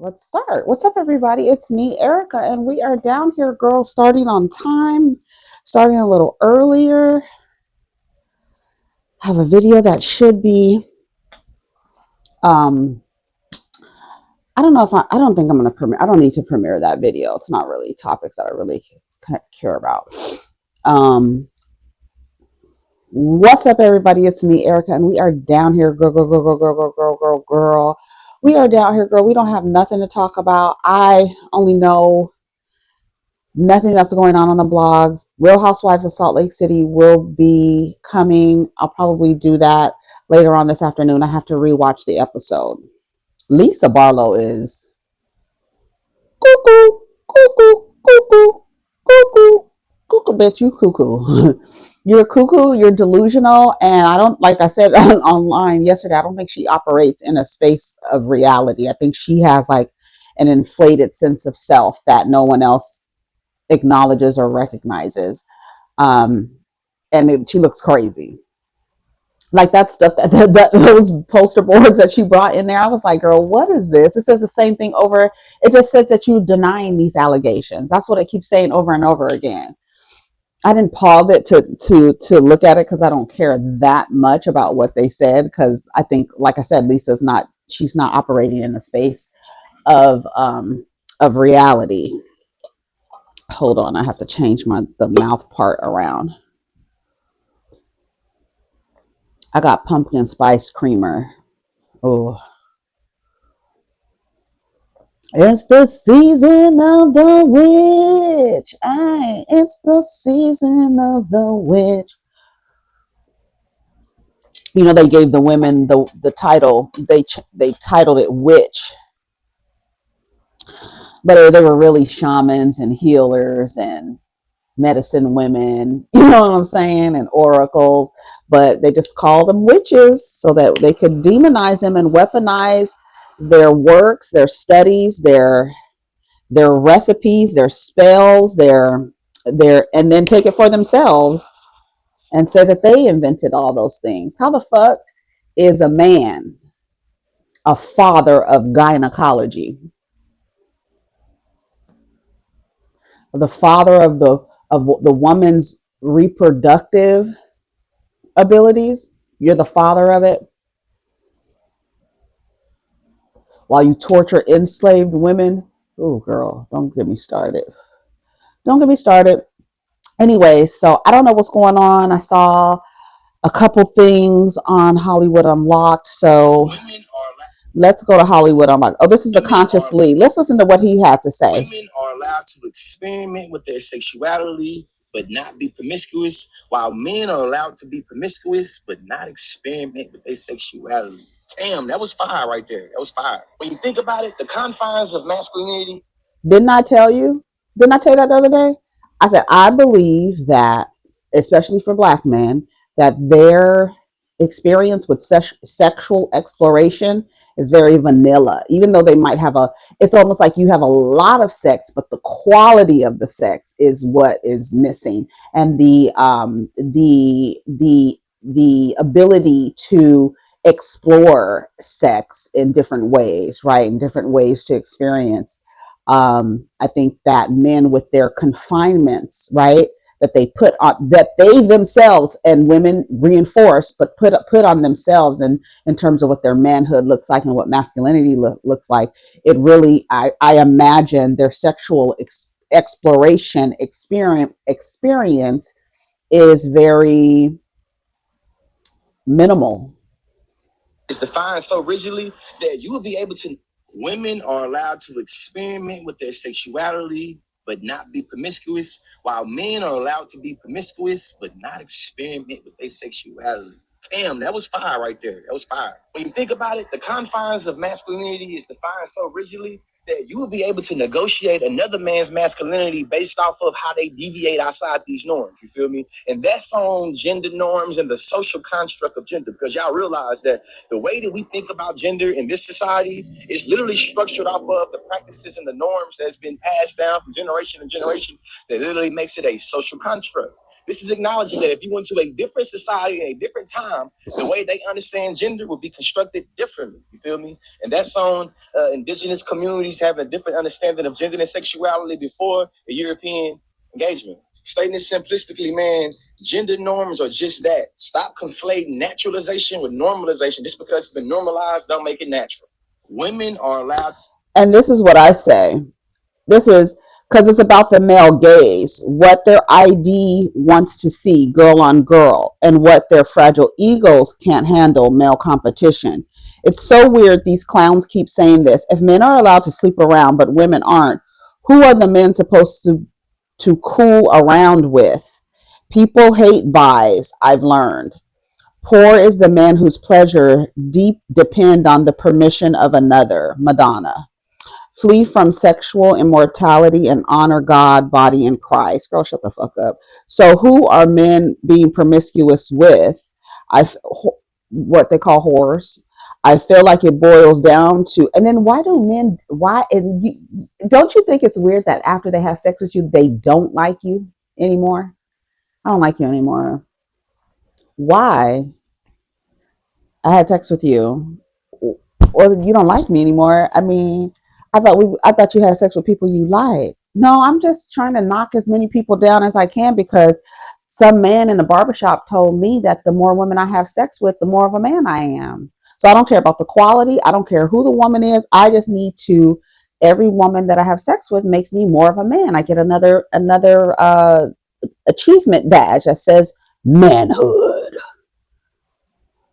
Let's start. What's up, everybody? It's me, Erica, and we are down here, girl, starting on time, starting a little earlier. Have a video that should be, um, I don't know if I don't think I'm going to premiere. I don't need to premiere that video. It's not really topics that I really care about. Um, what's up, everybody? It's me, Erica, and we are down here, girl. We are down here, girl. We don't have nothing to talk about. I only know nothing that's going on the blogs. Real Housewives of Salt Lake City will be coming. I'll probably do that later on this afternoon. I have to rewatch the episode. Lisa Barlow is cuckoo, cuckoo, cuckoo, cuckoo, cuckoo, bitch, you cuckoo. You're cuckoo, you're delusional, and I don't, like I said online yesterday, I don't think she operates in a space of reality. I think she has like an inflated sense of self that no one else acknowledges or recognizes. She looks crazy. Like that stuff, those poster boards that she brought in there, I was like, girl, what is this? It says the same thing over. It just says that you're denying these allegations. That's what it keeps saying over and over again. I didn't pause it to look at it because I don't care that much about what they said, because I think, like I said, she's not operating in a space of reality. Hold on, I have to change the mouth part around. I got pumpkin spice creamer. Oh, it's the season of the witch. It's the season of the witch. You know, they gave the women the title. They titled it witch, but they were really shamans and healers and medicine women, you know what I'm saying, and oracles, but they just called them witches so that they could demonize them and weaponize their works, their studies, their recipes, their spells, their and then take it for themselves and say that they invented all those things. How the fuck is a man a father of gynecology? The father of the woman's reproductive abilities? You're the father of it, while you torture enslaved women. Oh, girl, don't get me started. Don't get me started. Anyway, so I don't know what's going on. I saw a couple things on Hollywood Unlocked. So let's go to Hollywood Unlocked. Oh, this is a conscious lead. Let's listen to what he had to say. Women are allowed to experiment with their sexuality but not be promiscuous, while men are allowed to be promiscuous but not experiment with their sexuality. Damn, that was fire right there. That was fire. When you think about it, the confines of masculinity. Didn't I tell you? Didn't I tell you that the other day? I said, I believe that, especially for Black men, that their experience with sexual exploration is very vanilla. Even though they might have it's almost like you have a lot of sex, but the quality of the sex is what is missing. And the ability to explore sex in different ways, right? In different ways to experience. I think that men with their confinements, right, that they put on, that they themselves and women reinforce, but put on themselves, and in terms of what their manhood looks like and what masculinity looks like, it really, I imagine their sexual exploration experience is very minimal. It's defined so rigidly that you will be able to. Women are allowed to experiment with their sexuality but not be promiscuous, while men are allowed to be promiscuous but not experiment with their sexuality. Damn, that was fire right there. That was fire. When you think about it, the confines of masculinity is defined so rigidly that you will be able to negotiate another man's masculinity based off of how they deviate outside these norms. You feel me? And that's on gender norms and the social construct of gender, because y'all realize that the way that we think about gender in this society is literally structured off of the practices and the norms that's been passed down from generation to generation that literally makes it a social construct. This is acknowledging that if you went to a different society in a different time, the way they understand gender would be constructed differently. You feel me? And that's on indigenous communities having a different understanding of gender and sexuality before the European engagement. Stating it simplistically, man, gender norms are just that. Stop conflating naturalization with normalization. Just because it's been normalized don't make it natural. Women are allowed. And this is what I say. This is because it's about the male gaze, what their ID wants to see girl on girl, and what their fragile egos can't handle male competition. It's so weird these clowns keep saying this. If men are allowed to sleep around but women aren't, who are the men supposed to cool around with? People hate buys, I've learned. Poor is the man whose pleasure deep depend on the permission of another. Madonna. Flee from sexual immortality and honor God, body, and Christ. Girl, shut the fuck up. So, who are men being promiscuous with? I, what they call whores. I feel like it boils down to, and then why do men? Why and you, don't you think it's weird that after they have sex with you, they don't like you anymore? I don't like you anymore. Why? I had sex with you, or you don't like me anymore. I mean, I thought you had sex with people you like. No, I'm just trying to knock as many people down as I can because some man in the barbershop told me that the more women I have sex with, the more of a man I am. So I don't care about the quality. I don't care who the woman is. I just need to. Every woman that I have sex with makes me more of a man. I get another achievement badge that says manhood.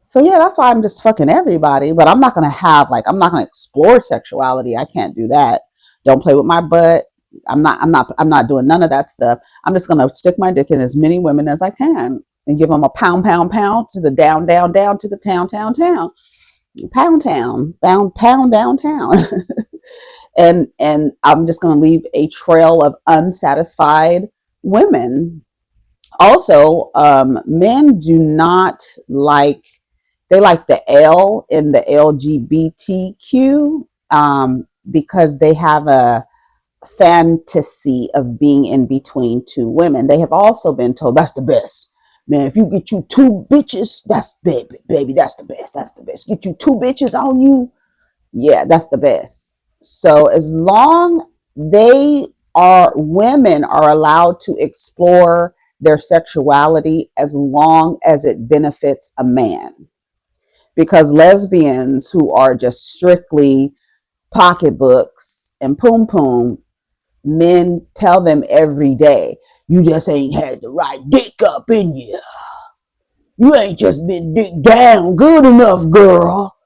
So yeah, that's why I'm just fucking everybody. But I'm not gonna have like I'm not gonna explore sexuality. I can't do that. Don't play with my butt. I'm not doing none of that stuff. I'm just gonna stick my dick in as many women as I can and give them a pound, pound, pound to the down, down, down to the town, town, town, pound town, pound downtown. And I'm just gonna leave a trail of unsatisfied women. Also, men do not like they like the L in the LGBTQ because they have a fantasy of being in between two women. They have also been told that's the best. Man, if you get you two bitches, that's baby, that's the best. That's the best. Get you two bitches on you, yeah, that's the best. So as long they are women are allowed to explore their sexuality as long as it benefits a man, because lesbians who are just strictly pocketbooks and poom poom, men tell them every day, you just ain't had the right dick up in you. You ain't just been dick down good enough, girl.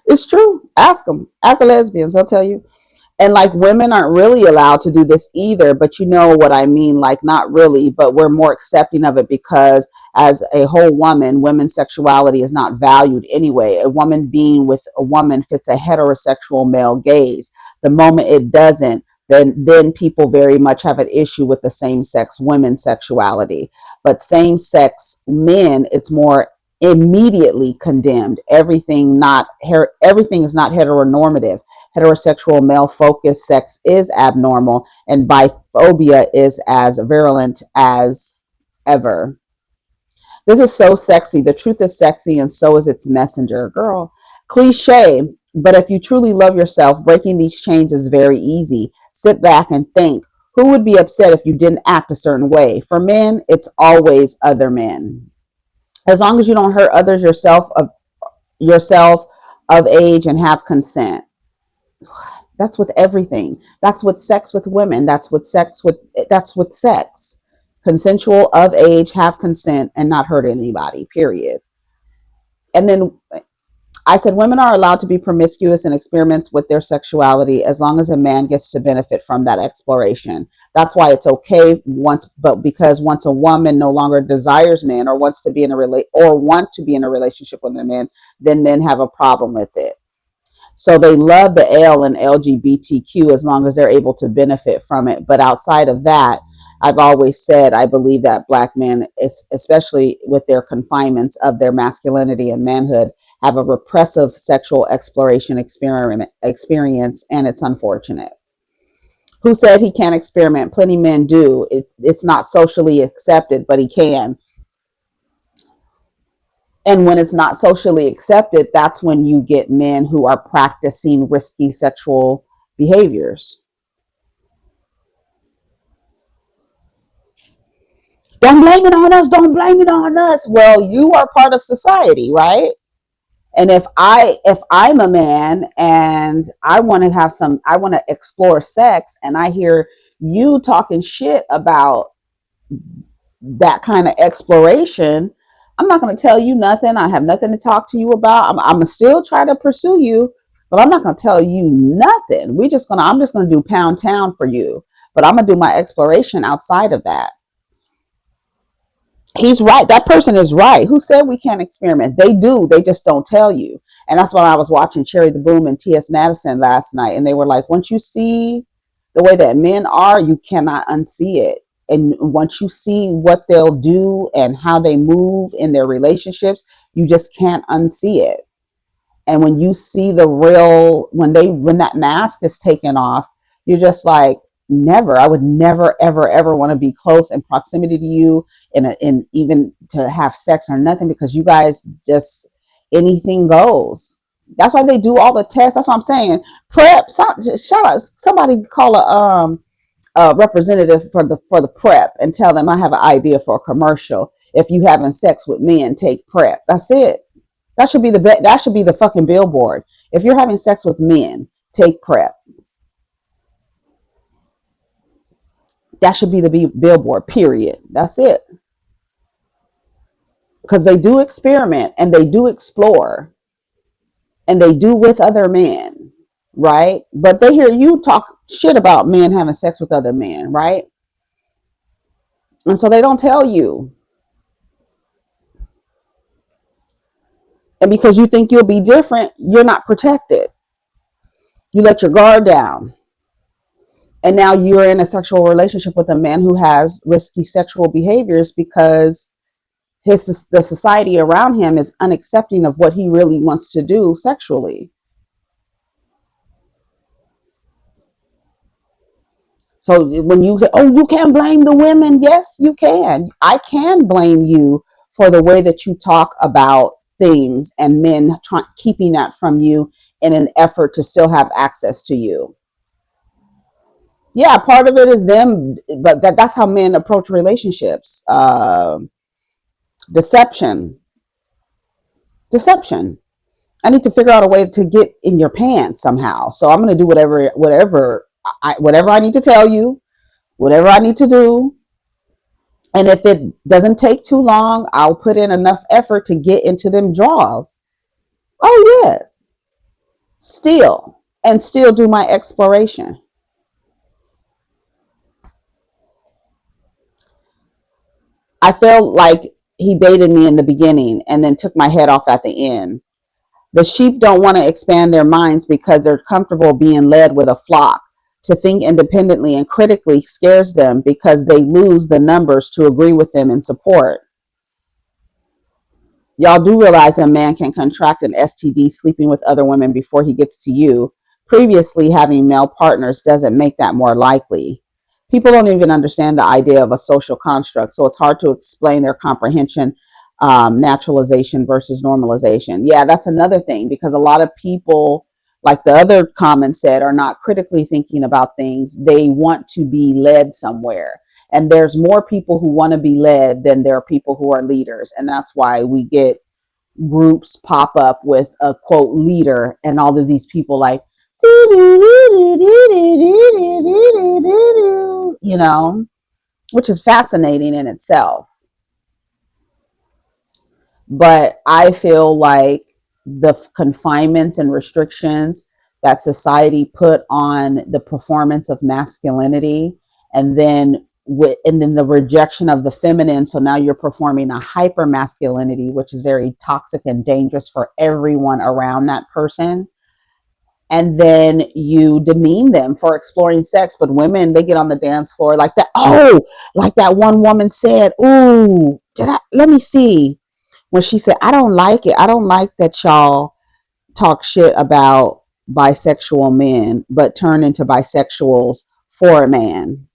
It's true. Ask them. Ask the lesbians. They'll tell you. And like women aren't really allowed to do this either, but you know what I mean, like not really, but we're more accepting of it because as a whole woman, women's sexuality is not valued anyway. A woman being with a woman fits a heterosexual male gaze. The moment it doesn't, then people very much have an issue with the same sex women's sexuality. But same sex men, it's more immediately condemned. Everything is not heteronormative. Heterosexual male focused sex is abnormal, and biphobia is as virulent as ever. This is so sexy. The truth is sexy, and so is its messenger. Girl, cliche, but if you truly love yourself, breaking these chains is very easy. Sit back and think. Who would be upset if you didn't act a certain way? For men, it's always other men. As long as you don't hurt others, yourself of age and have consent. That's with everything. That's with sex with women. That's with sex. Consensual, of age, have consent, and not hurt anybody, period. And then I said women are allowed to be promiscuous and experiment with their sexuality as long as a man gets to benefit from that exploration. That's why it's okay because once a woman no longer desires men or wants to be in a relationship with a man, then men have a problem with it. So they love the L in LGBTQ as long as they're able to benefit from it. But outside of that, I've always said I believe that Black men, especially with their confinements of their masculinity and manhood, have a repressive sexual exploration experience, and it's unfortunate. Who said he can't experiment? Plenty men do. It's not socially accepted, but he can. And when it's not socially accepted, that's when you get men who are practicing risky sexual behaviors. Don't blame it on us. Don't blame it on us. Well, you are part of society, right? And if I'm a man and I want to explore sex, and I hear you talking shit about that kind of exploration, I'm not going to tell you nothing. I have nothing to talk to you about. I'm gonna still try to pursue you, but I'm not going to tell you nothing. I'm just going to do pound town for you, but I'm going to do my exploration outside of that. He's right. That person is right. Who said we can't experiment? They do. They just don't tell you. And that's why I was watching Cherry the Boom and T.S. Madison last night. And they were like, once you see the way that men are, you cannot unsee it. And once you see what they'll do and how they move in their relationships, you just can't unsee it. And when you see the real, when that mask is taken off, you're just like, never. I would never, ever, ever want to be close in proximity to you, in even to have sex or nothing, because you guys just, anything goes. That's why they do all the tests. That's what I'm saying. Prep. Shout out. Somebody call a representative for the prep and tell them I have an idea for a commercial. If you having sex with men, take prep. That's it. That should be the fucking billboard. If you're having sex with men, take prep. That should be the billboard, period. That's it. Because they do experiment and they do explore and they do with other men, right? But they hear you talk shit about men having sex with other men, right? And so they don't tell you. And because you think you'll be different, you're not protected. You let your guard down. And now you're in a sexual relationship with a man who has risky sexual behaviors because the society around him is unaccepting of what he really wants to do sexually. So when you say, oh, you can't blame the women, yes, you can. I can blame you for the way that you talk about things and men keeping that from you in an effort to still have access to you. Yeah, part of it is them, but that's how men approach relationships. Deception. Deception. I need to figure out a way to get in your pants somehow. So I'm going to do whatever I need to tell you, whatever I need to do. And if it doesn't take too long, I'll put in enough effort to get into them draws. Oh, yes. Still do my exploration. I felt like he baited me in the beginning and then took my head off at the end. The sheep don't want to expand their minds because they're comfortable being led with a flock. To think independently and critically scares them because they lose the numbers to agree with them in support. Y'all do realize a man can contract an STD sleeping with other women before he gets to you. Previously, having male partners doesn't make that more likely. People don't even understand the idea of a social construct, so it's hard to explain their comprehension, naturalization versus normalization. Yeah, that's another thing, because a lot of people, like the other comment said, are not critically thinking about things. They want to be led somewhere. And there's more people who want to be led than there are people who are leaders. And that's why we get groups pop up with a quote leader and all of these people like, you know, which is fascinating in itself. But I feel like the confinements and restrictions that society put on the performance of masculinity, and then the rejection of the feminine, so now you're performing a hyper masculinity, which is very toxic and dangerous for everyone around that person. and then you demean them for exploring sex. But women, they get on the dance floor like that. Oh, like that one woman said, ooh, let me see. When she said, I don't like it. I don't like that y'all talk shit about bisexual men, but turn into bisexuals for a man.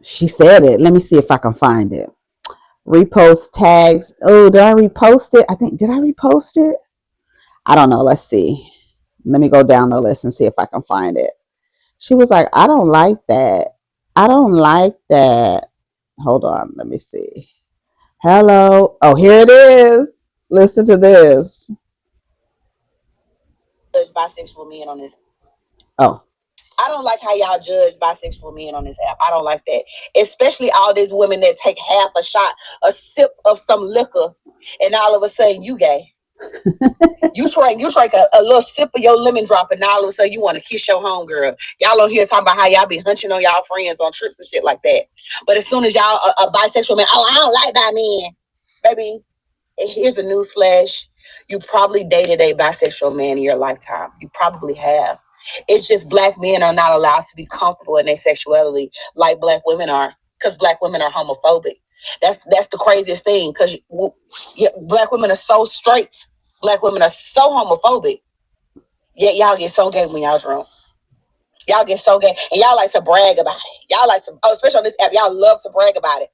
She said it. Let me see if I can find it. Repost tags. Oh, did I repost it? I think, did I repost it? I don't know. Let's see. Let me go down the list and see if I can find it. She was like, I don't like that. I don't like that. Hold on. Let me see. Hello. Oh, here it is. Listen to this. Judge bisexual men on this. Oh, I don't like how y'all judge bisexual men on this app. I don't like that. Especially all these women that take half a shot, a sip of some liquor, and all of a sudden you gay. You drink a little sip of your lemon drop, and all of a sudden you want to kiss your homegirl. Y'all on here talking about how y'all be hunching on y'all friends on trips and shit like that. But as soon as y'all a bisexual man, oh, I don't like bi men, baby. Here's a news flash. You probably dated a bisexual man in your lifetime. You probably have. It's just black men are not allowed to be comfortable in their sexuality like black women are, because black women are homophobic. That's the craziest thing, because black women are so straight. Black women are so homophobic. Yet y'all get so gay when y'all drunk. Y'all get so gay, and y'all like to brag about it. Y'all like to, especially on this app, y'all love to brag about it.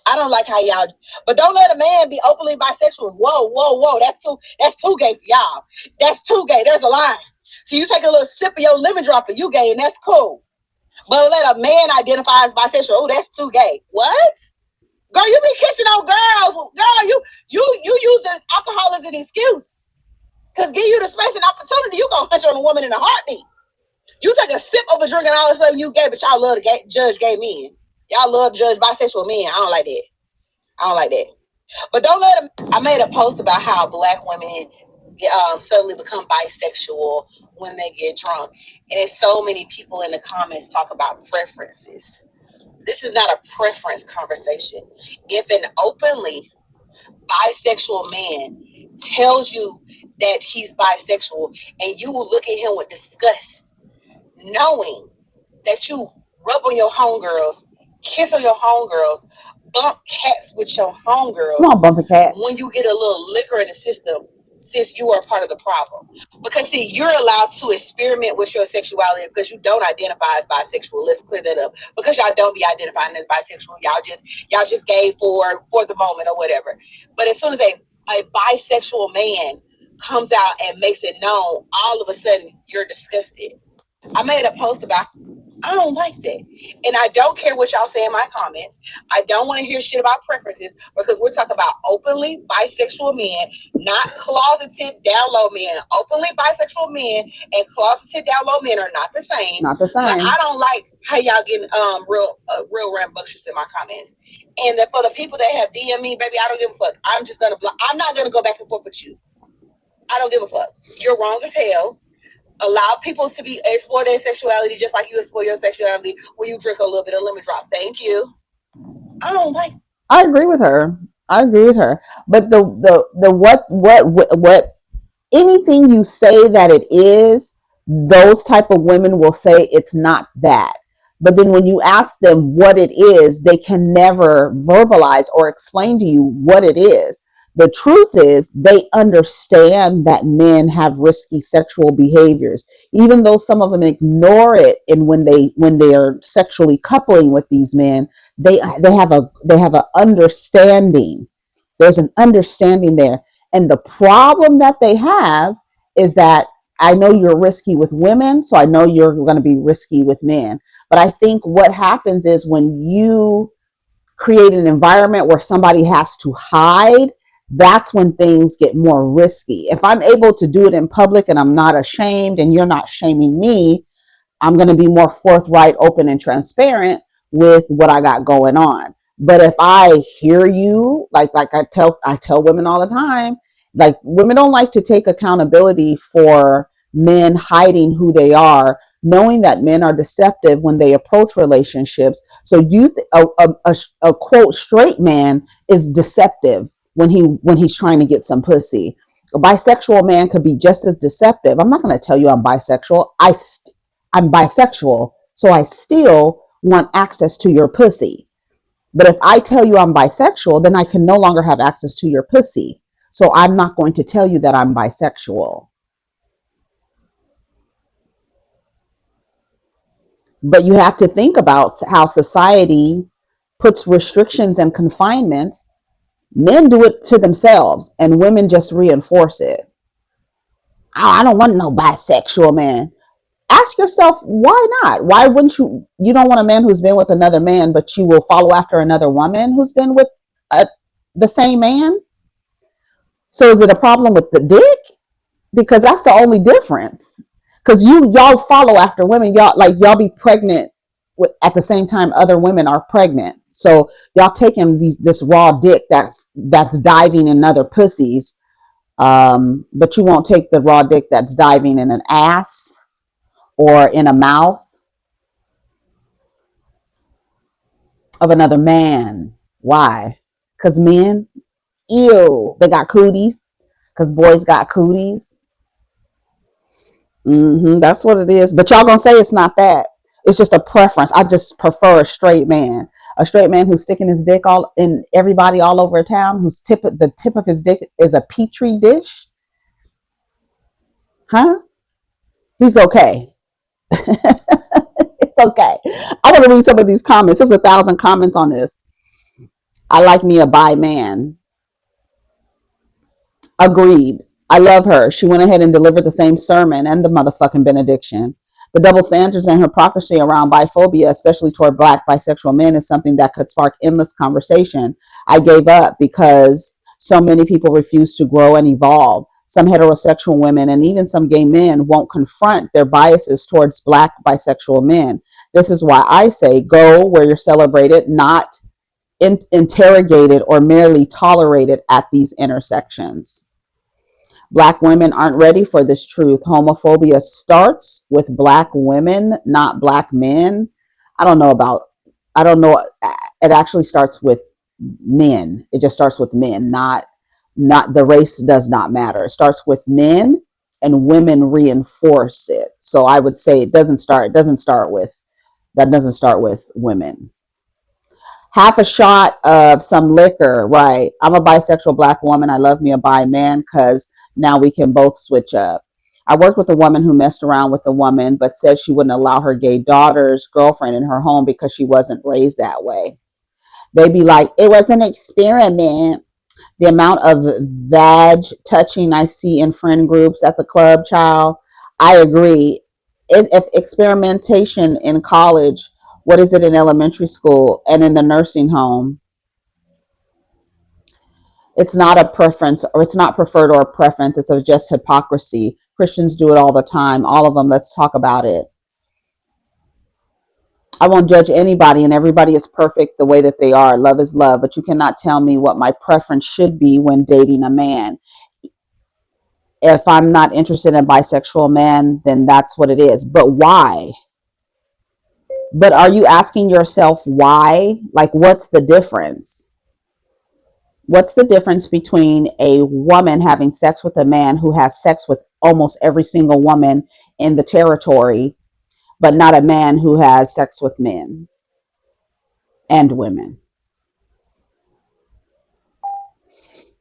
I don't like how y'all, but don't let a man be openly bisexual. Whoa. That's too gay for y'all. That's too gay. There's a line. So you take a little sip of your lemon drop and you gay, and that's cool. But let a man identify as bisexual. Oh, that's too gay. What? Girl, you be kissing on girls. Girl, you use the alcohol as an excuse. Cause give you the space and opportunity, you gonna hunch on a woman in a heartbeat. You take a sip of a drink and all of a sudden you gay, but y'all love to judge gay men. Y'all love judge bisexual men. I don't like that. I don't like that. But don't let them. I made a post about how black women suddenly become bisexual when they get drunk. And there's so many people in the comments talk about preferences. This is not a preference conversation. If an openly bisexual man tells you that he's bisexual and you will look at him with disgust, knowing that you rub on your homegirls, kiss on your homegirls, bump cats with your homegirls. Come on, bumping cat. When you get a little liquor in the system, since you are part of the problem. Because see, you're allowed to experiment with your sexuality because you don't identify as bisexual. Let's clear that up. Because y'all don't be identifying as bisexual. Y'all just gay for the moment or whatever. But as soon as a bisexual man comes out and makes it known, all of a sudden you're disgusted. I made a post about, I don't like that. And I don't care what y'all say in my comments. I don't want to hear shit about preferences, because we're talking about openly bisexual men, not closeted down low men. Openly bisexual men and closeted down low men are not the same. Not the same. But I don't like how y'all getting real rambunctious in my comments. And that for the people that have DM me, baby, I don't give a fuck. I'm just gonna block. I'm not gonna go back and forth with you. I don't give a fuck. You're wrong as hell. Allow people to explore their sexuality just like you explore your sexuality when you drink a little bit of lemon drop. Thank you. I don't like. I agree with her. But the what anything you say that it is, those type of women will say it's not that. But then when you ask them what it is, they can never verbalize or explain to you what it is. The truth is they understand that men have risky sexual behaviors, even though some of them ignore it. And when they are sexually coupling with these men, they have a understanding. There's an understanding there. And the problem that they have is that I know you're risky with women, so I know you're going to be risky with men. But I think what happens is when you create an environment where somebody has to hide, that's when things get more risky. If I'm able to do it in public and I'm not ashamed and you're not shaming me, I'm going to be more forthright, open, and transparent with what I got going on. But if I hear you, like I tell women all the time, like women don't like to take accountability for men hiding who they are, knowing that men are deceptive when they approach relationships. So a quote straight man is deceptive when he's trying to get some pussy. A bisexual man could be just as deceptive. I'm not going to tell you I'm bisexual. I'm bisexual, so I still want access to your pussy. But if I tell you I'm bisexual, then I can no longer have access to your pussy. So I'm not going to tell you that I'm bisexual. But you have to think about how society puts restrictions and confinements. Men do it to themselves and women just reinforce it. I don't want no bisexual man. Ask yourself, why not? Why wouldn't you? You don't want a man who's been with another man, but you will follow after another woman who's been with a, the same man? So is it a problem with the dick? Because that's the only difference. Because y'all follow after women, y'all be pregnant with, at the same time other women are pregnant. So y'all taking this raw dick that's diving in other pussies, but you won't take the raw dick that's diving in an ass or in a mouth of another man. Why? Because men, ew, they got cooties. Because boys got cooties. That's what it is. But y'all gonna say it's not that. It's just a preference. I just prefer a straight man. A straight man who's sticking his dick all in everybody all over town, the tip of his dick is a petri dish. Huh? He's okay. It's okay. I want to read some of these comments. There's 1,000 comments on this. I like me a bi man. Agreed. I love her. She went ahead and delivered the same sermon and the motherfucking benediction. The double standards and hypocrisy around biphobia, especially toward black bisexual men, is something that could spark endless conversation. I gave up because so many people refuse to grow and evolve. Some heterosexual women and even some gay men won't confront their biases towards black bisexual men. This is why I say go where you're celebrated, not interrogated or merely tolerated at these intersections. Black women aren't ready for this truth. Homophobia starts with black women, not black men. I don't know about, I don't know. It actually starts with men. It just starts with men, not the race does not matter. It starts with men and women reinforce it. So I would say it doesn't start with women. Half a shot of some liquor, right? I'm a bisexual black woman. I love me a bi man because now we can both switch up. I worked with a woman who messed around with a woman, but said she wouldn't allow her gay daughter's girlfriend in her home because she wasn't raised that way. They be like, it was an experiment. The amount of vag touching I see in friend groups at the club, child, I agree. If experimentation in college, what is it in elementary school and in the nursing home? It's not a preference, or it's not preferred or a preference. It's just hypocrisy. Christians do it all the time. All of them. Let's talk about it. I won't judge anybody, and everybody is perfect the way that they are. Love is love, but you cannot tell me what my preference should be when dating a man. If I'm not interested in a bisexual man, then that's what it is. But why? But are you asking yourself why? Like, what's the difference? What's the difference between a woman having sex with a man who has sex with almost every single woman in the territory, but not a man who has sex with men and women?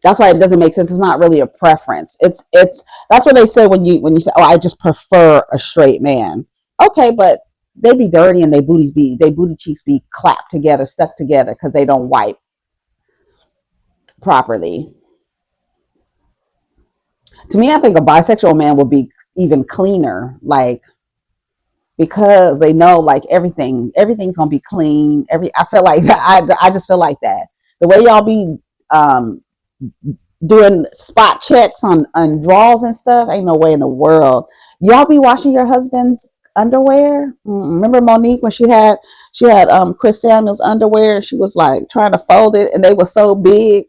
That's why it doesn't make sense. It's not really a preference. It's that's what they say when you say, oh, I just prefer a straight man. Okay, but they be dirty and they booty cheeks be clapped together, stuck together because they don't wipe properly. To me, I think a bisexual man would be even cleaner, like, because they know like everything's gonna be clean. I feel like that. I just feel like that. The way y'all be doing spot checks on draws and stuff, ain't no way in the world. Y'all be washing your husband's underwear. Remember Monique when she had Chris Samuel's underwear and she was like trying to fold it and they were so big.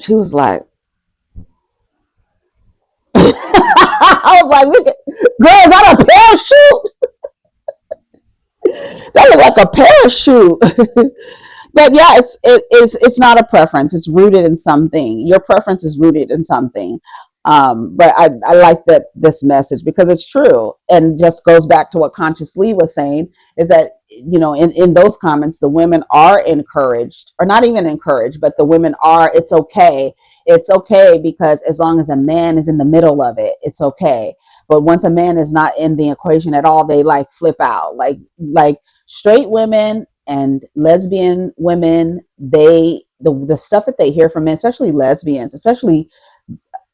She was like, I was like, look at, girl, is that a parachute? That looked like a parachute. But yeah, it's not a preference. It's rooted in something. Your preference is rooted in something. But I like that this message because it's true and just goes back to what Conscious Lee was saying is that in those comments the women are encouraged or not even encouraged, but the women are it's okay because as long as a man is in the middle of it, it's okay. But once a man is not in the equation at all, they like flip out. Like straight women and lesbian women, the stuff that they hear from men, especially lesbians, especially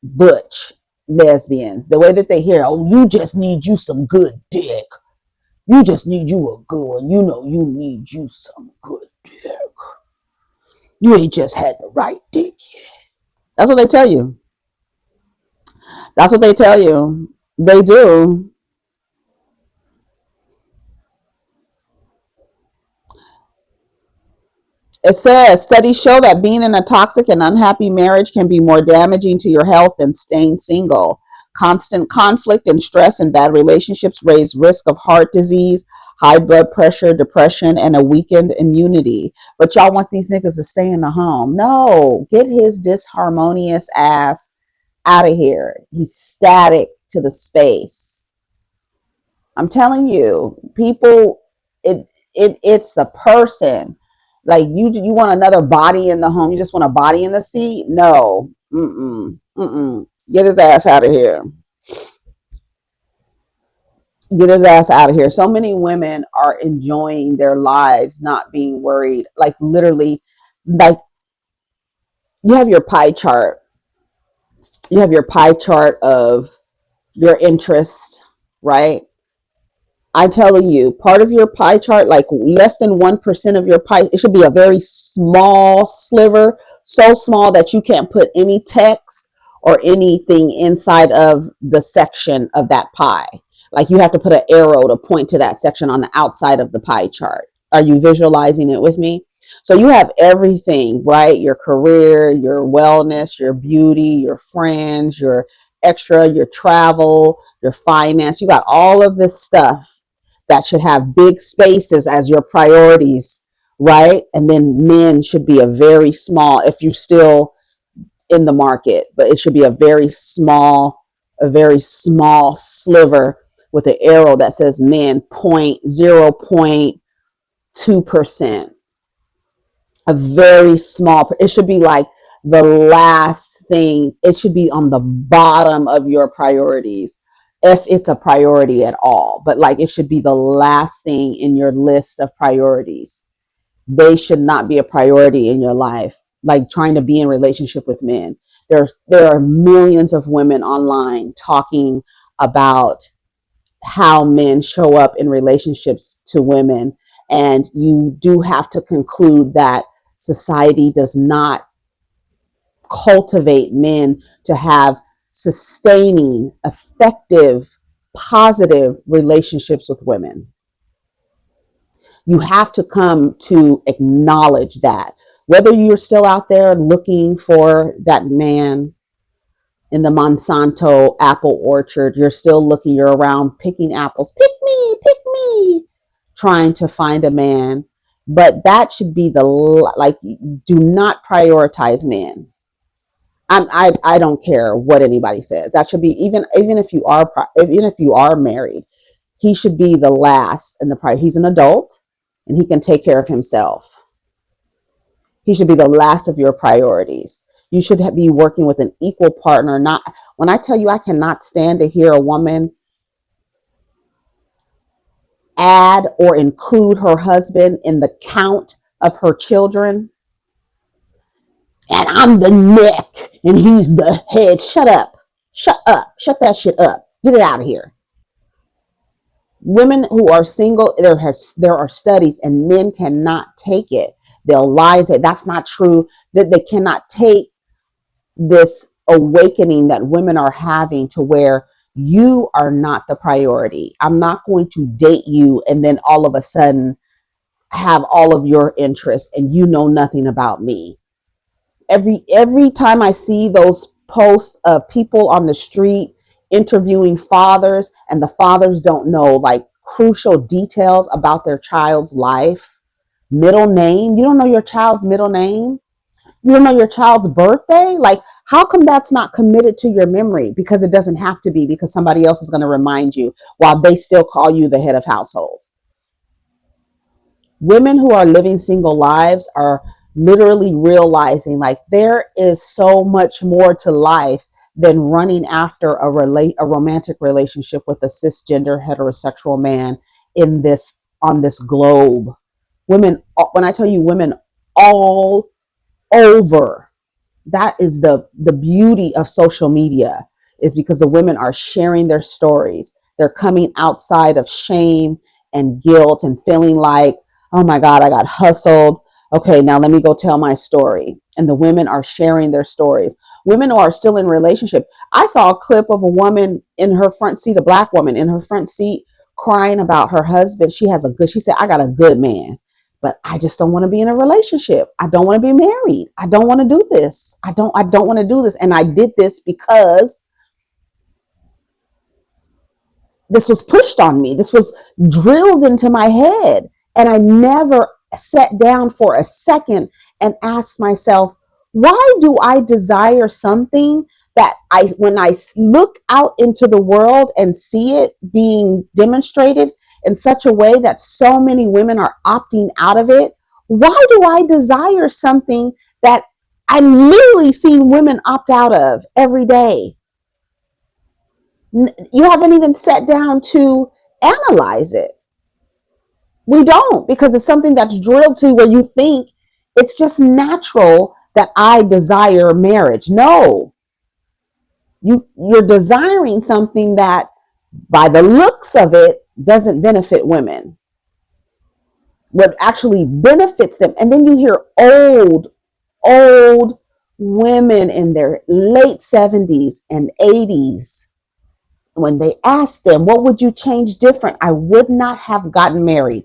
butch lesbians, the way that they hear, oh, you just need you some good dick. You just need you a good one. You need you some good dick. You ain't just had the right dick yet. That's what they tell you. That's what they tell you. They do. It says studies show that being in a toxic and unhappy marriage can be more damaging to your health than staying single. Constant conflict and stress in bad relationships raise risk of heart disease, high blood pressure, depression, and a weakened immunity. But y'all want these niggas to stay in the home. No, get his disharmonious ass out of here. He's static to the space. I'm telling you, people, it's the person. Like you want another body in the home. You just want a body in the seat? No. Mm-mm. Get his ass out of here. Get his ass out of here. So many women are enjoying their lives, not being worried. Like literally, like you have your pie chart. You have your pie chart of your interest, right? I'm telling you, part of your pie chart, like less than 1% of your pie, it should be a very small sliver, so small that you can't put any text or anything inside of the section of that pie. Like you have to put an arrow to point to that section on the outside of the pie chart. Are you visualizing it with me? So you have everything, right? Your career, your wellness, your beauty, your friends, your extra, your travel, your finance. You got all of this stuff that should have big spaces as your priorities, right? And then men should be a very small, if you're still in the market, but it should be a very small sliver with an arrow that says men, 0.2%. A very small, it should be like the last thing, it should be on the bottom of your priorities if it's a priority at all, but like it should be the last thing in your list of priorities. They should not be a priority in your life, like trying to be in relationship with men. There are millions of women online talking about how men show up in relationships to women, and you do have to conclude that society does not cultivate men to have sustaining, effective, positive relationships with women. You have to come to acknowledge that. Whether you're still out there looking for that man in the Monsanto apple orchard, you're still looking, you're around picking apples, pick me, trying to find a man. But that should be like, do not prioritize men. I don't care what anybody says. That should be, even if you are married, he should be the last in the priority. He's an adult and he can take care of himself. He should be the last of your priorities. You should be working with an equal partner. Not when I tell you, I cannot stand to hear a woman add or include her husband in the count of her children. And I'm the neck and he's the head. Shut up. Shut up. Shut that shit up. Get it out of here. Women who are single, there are studies, and men cannot take it. They'll lie and say that's not true. That they cannot take this awakening that women are having to where you are not the priority. I'm not going to date you and then all of a sudden have all of your interests and you know nothing about me. Every time I see those posts of people on the street interviewing fathers, and the fathers don't know like crucial details about their child's life, Middle name? You don't know your child's middle name? You don't know your child's birthday? Like, how come that's not committed to your memory? Because it doesn't have to be, because somebody else is going to remind you while they still call you the head of household. Women who are living single lives are literally realizing like there is so much more to life than running after a romantic relationship with a cisgender heterosexual man in this on this globe. Women, when I tell you women all over, that is the beauty of social media, is because the women are sharing their stories. They're coming outside of shame and guilt and feeling like, oh my God, I got hustled. Okay, now let me go tell my story. And the women are sharing their stories. Women who are still in relationship. I saw a clip of a woman in her front seat, a black woman in her front seat, crying about her husband. She said, I got a good man, but I just don't want to be in a relationship. I don't want to be married. I don't want to do this. I don't want to do this. And I did this because this was pushed on me. This was drilled into my head. And I never sat down for a second and asked myself, why do I desire something that when I look out into the world and see it being demonstrated in such a way that so many women are opting out of it? Why do I desire something that I'm literally seeing women opt out of every day? You haven't even sat down to analyze it. We don't, because it's something that's drilled to where you think it's just natural that I desire marriage. No, you're desiring something that by the looks of it doesn't benefit women. What actually benefits them. And then you hear old women in their late 70s and 80s, when they ask them, what would you change different? I would not have gotten married.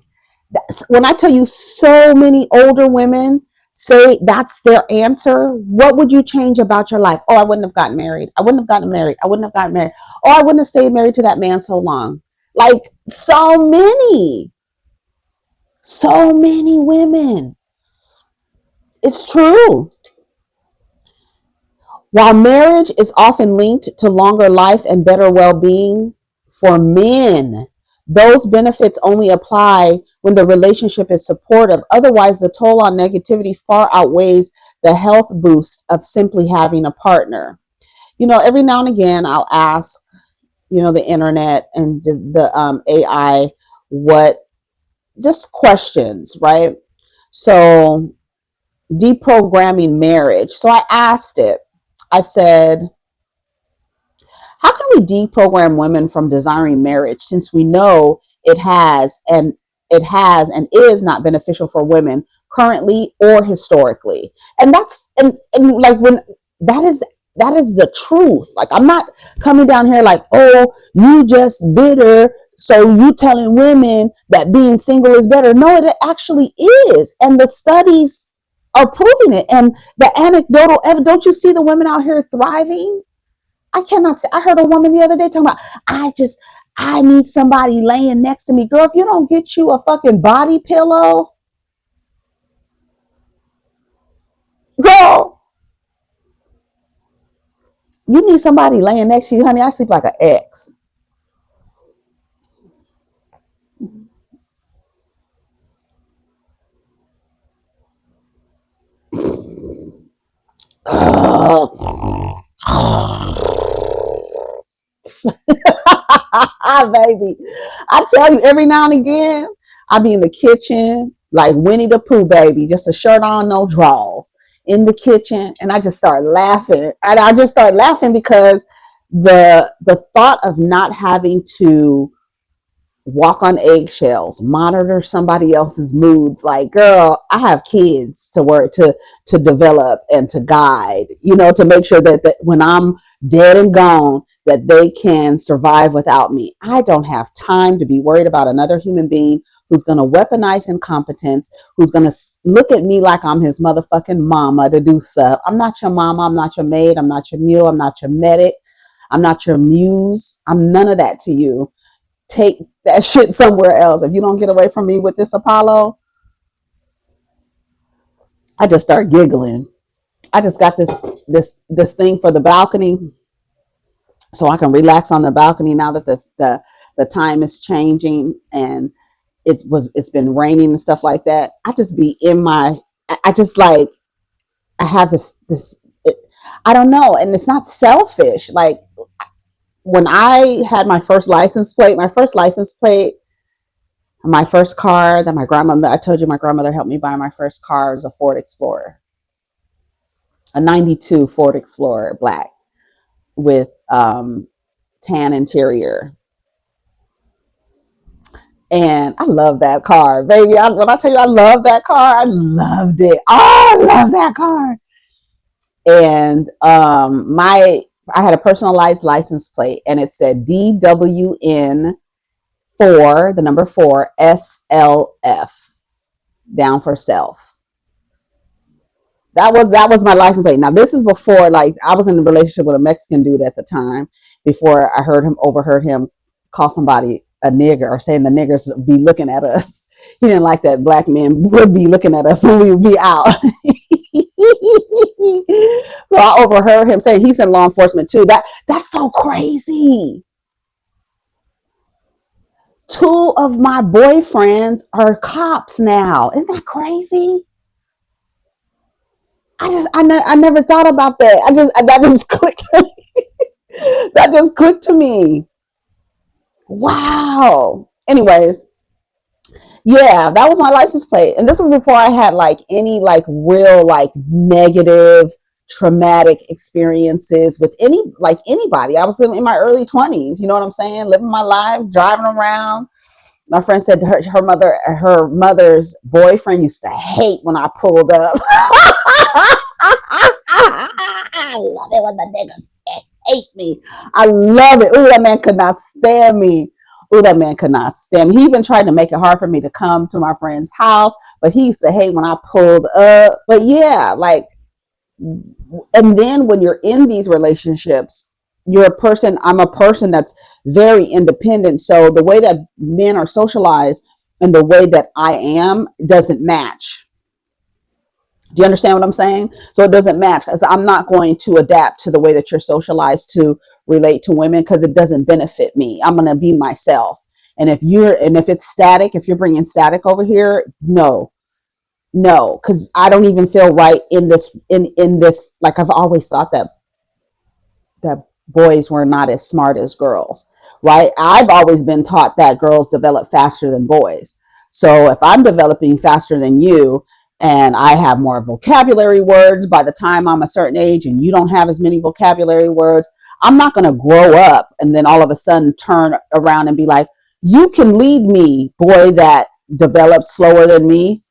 When I tell you, so many older women say that's their answer. What would you change about your life? Oh, I wouldn't have gotten married. I wouldn't have gotten married. I wouldn't have gotten married. Oh, I wouldn't have stayed married to that man so long. Like, so many women. It's true. While marriage is often linked to longer life and better well being for men, those benefits only apply when the relationship is supportive. Otherwise, the toll on negativity far outweighs the health boost of simply having a partner. Every now and again, I'll ask, the internet and the AI what just questions, right? So, deprogramming marriage. So I asked it, I said, how can we deprogram women from desiring marriage, since we know it has and is not beneficial for women currently or historically? And that's and like, when that is the truth. Like, I'm not coming down here like, oh, you just bitter, so you telling women that being single is better. No, it actually is. And the studies are proving it. And the anecdotal evidence, don't you see the women out here thriving? I cannot say. I heard a woman the other day talking about, I need somebody laying next to me. Girl, if you don't get you a fucking body pillow, girl, you need somebody laying next to you, honey. I sleep like an ex. Baby, I tell you, every now and again, I be in the kitchen like Winnie the Pooh, baby, just a shirt on, no drawers, in the kitchen, and I just start laughing. And I just start laughing because the thought of not having to walk on eggshells, monitor somebody else's moods. Like, girl, I have kids to work to develop and to guide, to make sure that when I'm dead and gone, that they can survive without me. I don't have time to be worried about another human being who's going to weaponize incompetence, who's going to look at me like I'm his motherfucking mama to do stuff. I'm not your mama. I'm not your maid. I'm not your mule. I'm not your medic. I'm not your muse. I'm none of that to you. Take that shit somewhere else. If you don't get away from me with this Apollo, I just start giggling. I just got this thing for the balcony, so I can relax on the balcony now that the time is changing, and it's been raining and stuff like that. I just be in my I just like I have this it, I don't know, and it's not selfish. Like when I had my first car that my grandmother, I told you my grandmother helped me buy my first car, was a Ford Explorer, a 92 Ford Explorer, black with tan interior. And I love that car, baby. When I tell you I love that car, I loved it. Oh, I love that car. And I had a personalized license plate, and it said DWN4, the number 4, SLF, down for self. That was my license plate. Now this is before, like, I was in a relationship with a Mexican dude at the time. Before I overheard him call somebody a nigger, or saying the niggers would be looking at us. He didn't like that black men would be looking at us when we would be out. So I overheard him say, he's in law enforcement too. That's so crazy. Two of my boyfriends are cops now. Isn't that crazy? I never thought about that. That just clicked. That just clicked to me. Wow. Anyways, yeah, that was my license plate, and this was before I had like any like real like negative traumatic experiences with anybody. I was in my early 20s, you know what I'm saying, living my life, driving around. My friend said her mother's boyfriend used to hate when I pulled up. I love it when the niggas hate me. I love it. Ooh, that man could not stand me. Ooh, that man could not stand me. He even tried to make it hard for me to come to my friend's house, but he used to hate when I pulled up. But yeah, like, and then when you're in these relationships, I'm a person that's very independent. So the way that men are socialized and the way that I am doesn't match. Do you understand what I'm saying? So it doesn't match, because I'm not going to adapt to the way that you're socialized to relate to women, because it doesn't benefit me. I'm going to be myself. And if it's static, if you're bringing static over here, no, because I don't even feel right in this. Like, I've always thought that boys were not as smart as girls, right? I've always been taught that girls develop faster than boys. So if I'm developing faster than you, and I have more vocabulary words by the time I'm a certain age, and you don't have as many vocabulary words, I'm not going to grow up and then all of a sudden turn around and be like, you can lead me, boy that develops slower than me.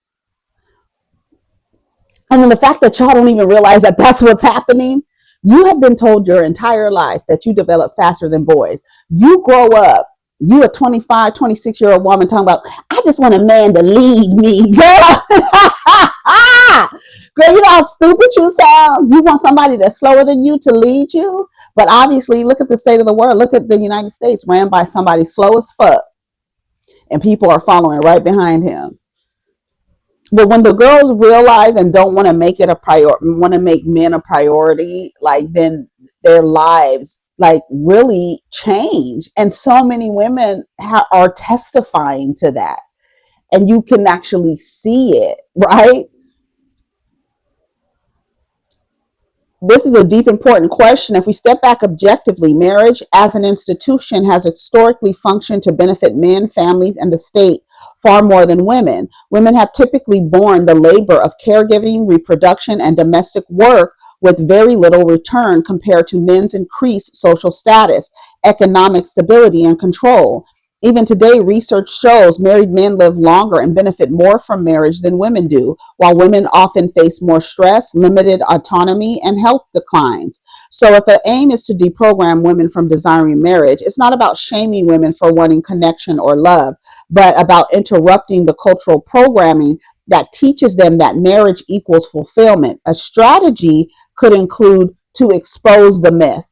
And then the fact that y'all don't even realize that that's what's happening. You have been told your entire life that you develop faster than boys. You grow up, you a 25, 26-year-old woman talking about, I just want a man to lead me. Girl, girl, you know how stupid you sound? You want somebody that's slower than you to lead you? But obviously, look at the state of the world. Look at the United States, ran by somebody slow as fuck, and people are following right behind him. But when the girls realize and don't want to make it a priority, want to make men a priority, like, then their lives like really change. And so many women are testifying to that, and you can actually see it, right? This is a deep, important question. If we step back objectively, marriage as an institution has historically functioned to benefit men, families, and the state far more than women. Women have typically borne the labor of caregiving, reproduction, and domestic work with very little return compared to men's increased social status, economic stability, and control. Even today, research shows married men live longer and benefit more from marriage than women do, while women often face more stress, limited autonomy, and health declines. So if the aim is to deprogram women from desiring marriage, it's not about shaming women for wanting connection or love, but about interrupting the cultural programming that teaches them that marriage equals fulfillment. A strategy could include to expose the myth,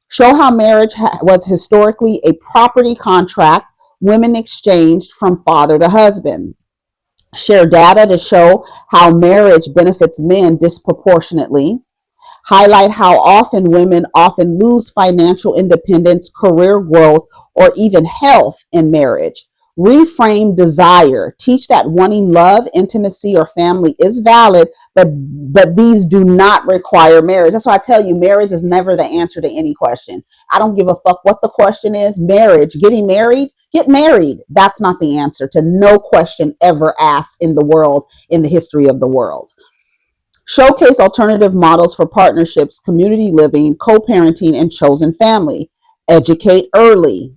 show how marriage was historically a property contract women exchanged from father to husband. Share data to show how marriage benefits men disproportionately. Highlight how often women often lose financial independence, career growth, or even health in marriage. Reframe desire. Teach that wanting love, intimacy, or family is valid, but these do not require marriage. That's why I tell you, marriage is never the answer to any question. I don't give a fuck what the question is. Marriage, getting married, get married. That's not the answer to no question ever asked in the world, in the history of the world. Showcase alternative models for partnerships, community living, co-parenting, and chosen family. Educate early.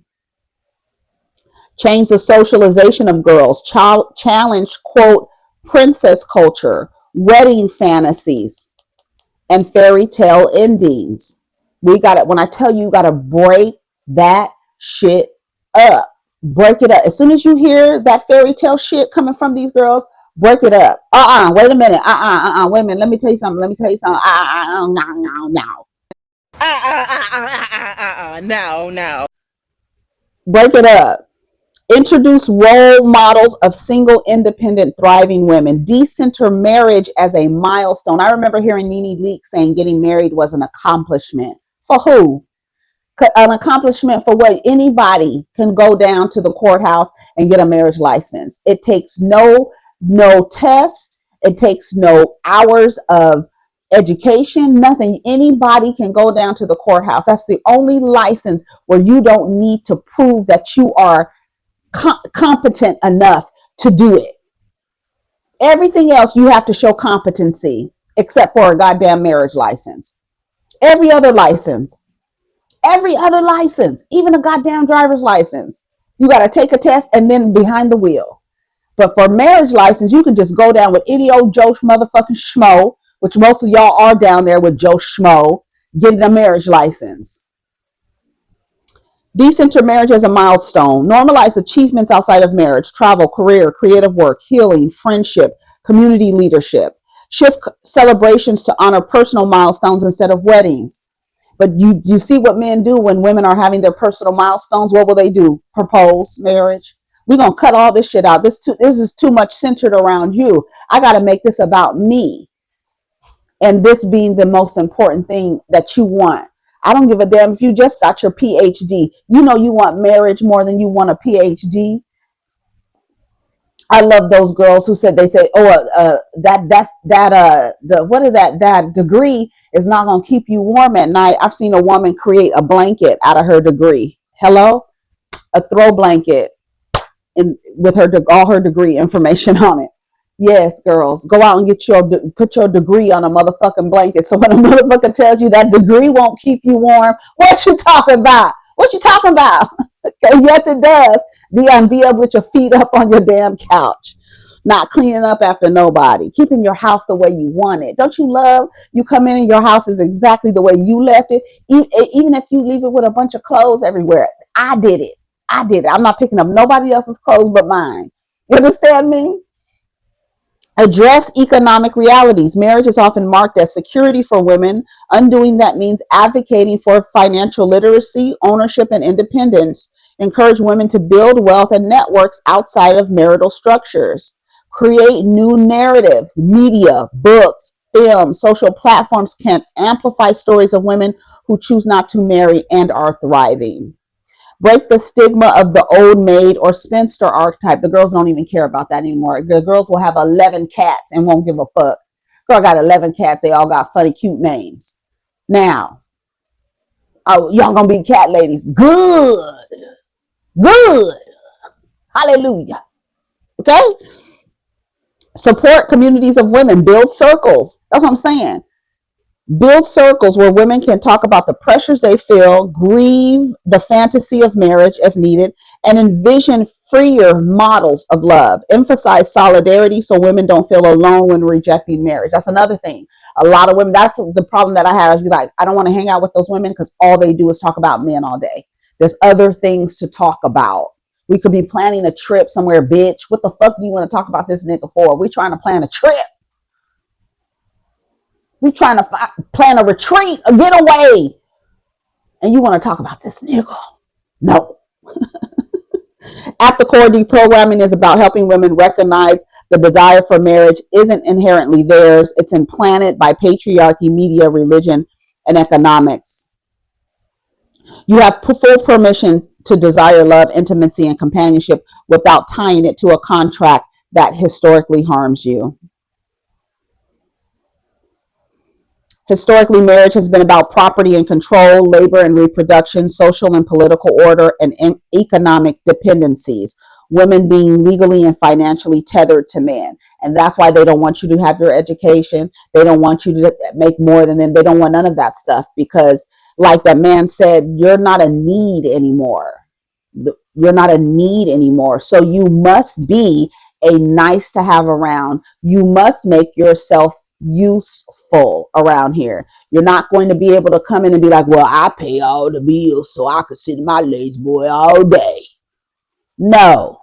Change the socialization of girls. Challenge, quote, princess culture, wedding fantasies, and fairy tale endings. We got it. When I tell you, you got to break that shit up. Break it up. As soon as you hear that fairy tale shit coming from these girls, break it up. Wait a minute. Wait a minute. Let me tell you something. No. No. Break it up. Introduce role models of single, independent, thriving women. Decenter marriage as a milestone. I remember hearing Nene Leakes saying getting married was an accomplishment. For who? An accomplishment for what? Anybody can go down to the courthouse and get a marriage license. It takes no test. It takes no hours of education, nothing. Anybody can go down to the courthouse. That's the only license where you don't need to prove that you are competent enough to do it. Everything else you have to show competency except for a goddamn marriage license. Every other license, even a goddamn driver's license, you got to take a test and then behind the wheel. But for marriage license, you can just go down with any old Joe motherfucking schmo, which most of y'all are down there with Joe schmo, getting a marriage license. Decenter marriage as a milestone. Normalize achievements outside of marriage, travel, career, creative work, healing, friendship, community leadership. Shift celebrations to honor personal milestones instead of weddings. But you see what men do when women are having their personal milestones? What will they do? Propose marriage. We're going to cut all this shit out. This is too much centered around you. I got to make this about me. And this being the most important thing that you want. I don't give a damn if you just got your PhD. You know you want marriage more than you want a PhD. I love those girls who said, they say, that degree is not going to keep you warm at night. I've seen a woman create a blanket out of her degree. Hello, a throw blanket with all her degree information on it. Yes, girls, go out and put your degree on a motherfucking blanket. So when a motherfucker tells you that degree won't keep you warm, what you talking about? What you talking about? Okay, yes, it does. Be able with your feet up on your damn couch, not cleaning up after nobody, keeping your house the way you want it. Don't you love you come in and your house is exactly the way you left it, even if you leave it with a bunch of clothes everywhere? I did it. I'm not picking up nobody else's clothes but mine. You understand me? Address economic realities. Marriage is often marked as security for women. Undoing that means advocating for financial literacy, ownership, and independence. Encourage women to build wealth and networks outside of marital structures. Create new narratives. Media, books, films, social platforms can amplify stories of women who choose not to marry and are thriving. Break the stigma of the old maid or spinster archetype. The girls don't even care about that anymore. The girls will have 11 cats and won't give a fuck. Girl got 11 cats. They all got funny, cute names. Now, y'all gonna be cat ladies. Good. Hallelujah. Okay? Support communities of women. Build circles. That's what I'm saying. Build circles where women can talk about the pressures they feel, grieve the fantasy of marriage if needed, and envision freer models of love. Emphasize solidarity so women don't feel alone when rejecting marriage. That's another thing. A lot of women, that's the problem that I have. Is be like, I don't want to hang out with those women because all they do is talk about men all day. There's other things to talk about. We could be planning a trip somewhere, bitch. What the fuck do you want to talk about this nigga for? We trying to plan a trip. We trying to plan a retreat, a getaway. And you want to talk about this nigga. No. At the core, deprogramming is about helping women recognize the desire for marriage isn't inherently theirs. It's implanted by patriarchy, media, religion, and economics. You have full permission to desire love, intimacy, and companionship without tying it to a contract that historically harms you. Historically, marriage has been about property and control, labor and reproduction, social and political order, and economic dependencies. Women being legally and financially tethered to men. And that's why they don't want you to have your education. They don't want you to make more than them. They don't want none of that stuff because, like that man said, you're not a need anymore. You're not a need anymore. So you must be a nice to have around. You must make yourself useful around here. You're not going to be able to come in and be like, well, I pay all the bills so I can sit in my lazy boy all day. No.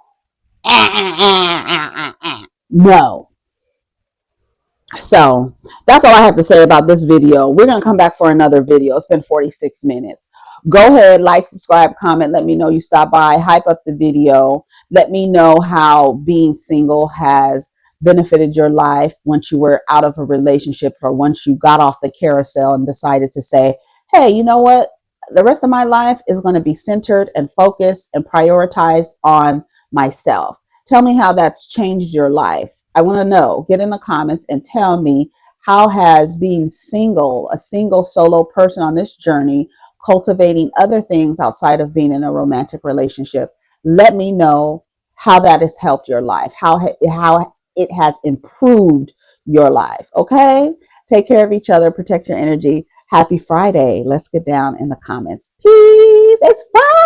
No. So that's all I have to say about this video. We're going to come back for another video. It's been 46 minutes. Go ahead, like, subscribe, comment. Let me know you stopped by. Hype up the video. Let me know how being single has benefited your life once you were out of a relationship or once you got off the carousel and decided to say, hey, you know what? The rest of my life is going to be centered and focused and prioritized on myself. Tell me how that's changed your life. I want to know. Get in the comments and tell me, how has being single, a single solo person on this journey, cultivating other things outside of being in a romantic relationship, let me know how that has helped your life, how it has improved your life. Okay? Take care of each other, protect your energy. Happy Friday. Let's get down in the comments. Peace. It's Friday.